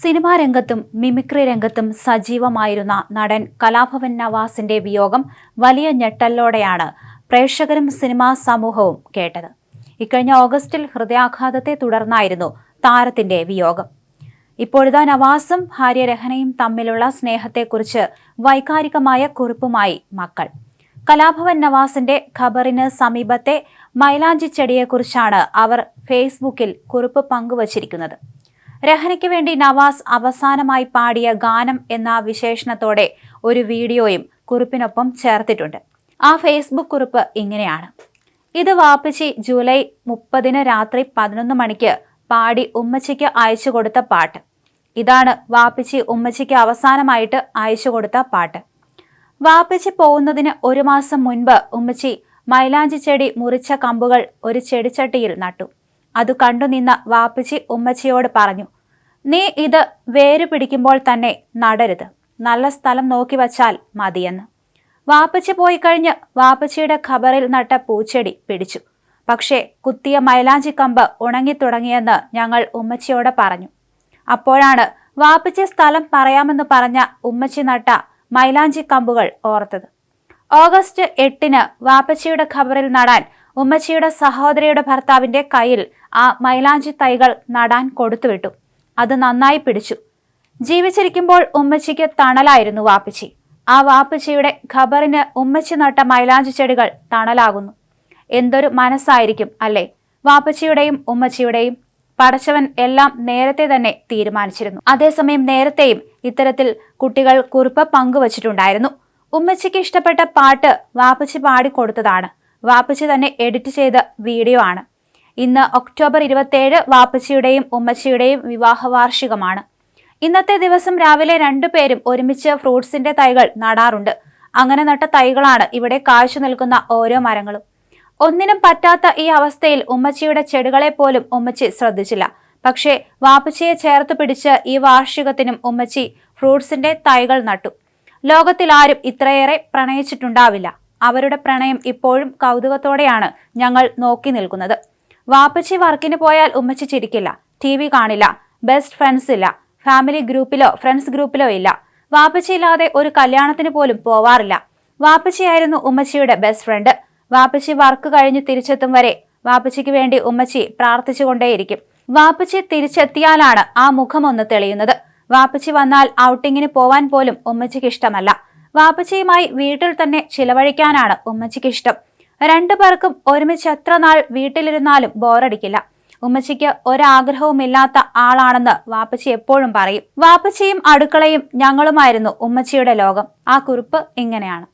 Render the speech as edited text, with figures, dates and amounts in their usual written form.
Cinema രംഗത്തും mimicry രംഗത്തും സജീവമായിരുന്ന നടൻ കലാഭവൻ നവാസിന്റെ വിയോഗം വലിയ ഞെട്ടലോടെയാണ് പ്രേക്ഷകരും സിനിമാ സമൂഹവും കേട്ടത്. ഇക്കഴിഞ്ഞ ഓഗസ്റ്റിൽ ഹൃദയാഘാതത്തെ തുടർന്നായിരുന്നു താരത്തിന്റെ വിയോഗം. ഇപ്പോഴിതാ നവാസും ഭാര്യ രഹനയും തമ്മിലുള്ള സ്നേഹത്തെക്കുറിച്ച് വൈകാരികമായ കുറിപ്പുമായി മക്കൾ. കലാഭവൻ നവാസിന്റെ ഖബറിന് സമീപത്തെ മൈലാഞ്ചി ചെടിയെക്കുറിച്ചാണ് അവർ ഫേസ്ബുക്കിൽ കുറിപ്പ് പങ്കുവച്ചിരിക്കുന്നത്. രഹനയ്ക്ക് വേണ്ടി നവാസ് അവസാനമായി പാടിയ ഗാനം എന്ന വിശേഷണത്തോടെ ഒരു വീഡിയോയും കുറിപ്പിനൊപ്പം ചേർത്തിട്ടുണ്ട്. ആ ഫേസ്ബുക്ക് കുറിപ്പ് ഇങ്ങനെയാണ്: ഇത് വാപ്പച്ചി ജൂലൈ 30 രാത്രി 11 മണിക്ക് പാടി ഉമ്മച്ചിക്ക് അയച്ചു കൊടുത്ത പാട്ട്. ഇതാണ് വാപ്പച്ചി ഉമ്മച്ചിക്ക് അവസാനമായിട്ട് അയച്ചു കൊടുത്ത പാട്ട്. വാപ്പച്ചി പോകുന്നതിന് 1 മാസം മുൻപ് ഉമ്മച്ചി മൈലാഞ്ചി ചെടി മുറിച്ച കമ്പുകൾ ഒരു ചെടിച്ചട്ടിയിൽ നട്ടു. അത് കണ്ടുനിന്ന വാപ്പച്ചി ഉമ്മച്ചിയോട് പറഞ്ഞു, നീ ഇത് വേര് പിടിക്കുമ്പോൾ തന്നെ നടരുത്, നല്ല സ്ഥലം നോക്കി വച്ചാൽ മതിയെന്ന്. വാപ്പച്ചി പോയി കഴിഞ്ഞ് വാപ്പച്ചിയുടെ ഖബറിൽ നട്ട പൂച്ചെടി പിടിച്ചു. പക്ഷേ കുത്തിയ മൈലാഞ്ചി കമ്പ് ഉണങ്ങിത്തുടങ്ങിയെന്ന് ഞങ്ങൾ ഉമ്മച്ചിയോട് പറഞ്ഞു. അപ്പോഴാണ് വാപ്പച്ചി സ്ഥലം പറയാമെന്ന് പറഞ്ഞ ഉമ്മച്ചി നട്ട മൈലാഞ്ചി കമ്പുകൾ ഓർത്തത്. ഓഗസ്റ്റ് 8 വാപ്പച്ചിയുടെ ഖബറിൽ നടാൻ ഉമ്മച്ചിയുടെ സഹോദരിയുടെ ഭർത്താവിന്റെ കയ്യിൽ ആ മൈലാഞ്ചി തൈകൾ നടാൻ കൊടുത്തുവിട്ടു. അത് നന്നായി പിടിച്ചു. ജീവിച്ചിരിക്കുമ്പോൾ ഉമ്മച്ചിക്ക് തണലായിരുന്നു വാപ്പച്ചി. ആ വാപ്പച്ചിയുടെ ഖബറിന് ഉമ്മച്ചി നട്ട മൈലാഞ്ചി ചെടികൾ തണലാകുന്നു. എന്തൊരു മനസ്സായിരിക്കും അല്ലേ വാപ്പച്ചിയുടെയും ഉമ്മച്ചിയുടെയും. പടച്ചവൻ എല്ലാം നേരത്തെ തന്നെ തീരുമാനിച്ചിരുന്നു. അതേസമയം നേരത്തെയും ഇത്തരത്തിൽ കുട്ടികൾ കുറിപ്പ് പങ്കുവച്ചിട്ടുണ്ടായിരുന്നു. ഉമ്മച്ചിക്ക് ഇഷ്ടപ്പെട്ട പാട്ട് വാപ്പച്ചി പാടിക്കൊടുത്തതാണ്. വാപ്പച്ചി തന്നെ എഡിറ്റ് ചെയ്ത വീഡിയോ ആണ്. ഇന്ന് ഒക്ടോബർ 27 വാപ്പച്ചിയുടെയും ഉമ്മച്ചിയുടെയും വിവാഹ വാർഷികമാണ്. ഇന്നത്തെ ദിവസം രാവിലെ 2 പേരും ഒരുമിച്ച് ഫ്രൂട്ട്സിന്റെ തൈകൾ നടാറുണ്ട്. അങ്ങനെ നട്ട തൈകളാണ് ഇവിടെ കാഴ്ച നിൽക്കുന്ന ഓരോ മരങ്ങളും. ഒന്നിനും പറ്റാത്ത ഈ അവസ്ഥയിൽ ഉമ്മച്ചിയുടെ ചെടികളെ പോലും ഉമ്മച്ചി ശ്രദ്ധിച്ചില്ല. പക്ഷേ വാപ്പച്ചിയെ ചേർത്ത് പിടിച്ച് ഈ വാർഷികത്തിനും ഉമ്മച്ചി ഫ്രൂട്ട്സിന്റെ തൈകൾ നട്ടു. ലോകത്തിൽ ആരും ഇത്രയേറെ പ്രണയിച്ചിട്ടുണ്ടാവില്ല. അവരുടെ പ്രണയം ഇപ്പോഴും കൗതുകത്തോടെയാണ് ഞങ്ങൾ നോക്കി നിൽക്കുന്നത്. വാപ്പച്ചി വർക്കിന് പോയാൽ ഉമ്മച്ചി ചിരിക്കില്ല, TV കാണില്ല, ബെസ്റ്റ് ഫ്രണ്ട്സ് ഇല്ല, ഫാമിലി ഗ്രൂപ്പിലോ ഫ്രണ്ട്സ് ഗ്രൂപ്പിലോ ഇല്ല. വാപ്പച്ചി ഇല്ലാതെ ഒരു കല്യാണത്തിന് പോലും പോവാറില്ല. വാപ്പച്ചിയായിരുന്നു ഉമ്മച്ചിയുടെ ബെസ്റ്റ് ഫ്രണ്ട്. വാപ്പച്ചി വർക്ക് കഴിഞ്ഞ് തിരിച്ചെത്തും വരെ വാപ്പച്ചിക്ക് വേണ്ടി ഉമ്മച്ചി പ്രാർത്ഥിച്ചുകൊണ്ടേയിരിക്കും. വാപ്പച്ചി തിരിച്ചെത്തിയാലാണ് ആ മുഖമൊന്ന് തെളിയുന്നത്. വാപ്പച്ചി വന്നാൽ ഔട്ടിങ്ങിന് പോവാൻ പോലും ഉമ്മച്ചിക്ക് ഇഷ്ടമല്ല. വാപ്പച്ചിയുമായി വീട്ടിൽ തന്നെ ചിലവഴിക്കാനാണ് ഉമ്മച്ചിക്ക് ഇഷ്ടം. 2 പേർക്കും ഒരുമിച്ച് എത്ര നാൾ വീട്ടിലിരുന്നാലും ബോറടിക്കില്ല. ഉമ്മച്ചിക്ക് ഒരാഗ്രഹവുമില്ലാത്ത ആളാണെന്ന് വാപ്പച്ചി എപ്പോഴും പറയും. വാപ്പച്ചിയും അടുക്കളയും ഞങ്ങളുമായിരുന്നു ഉമ്മച്ചിയുടെ ലോകം. ആ കുറിപ്പ് ഇങ്ങനെയാണ്.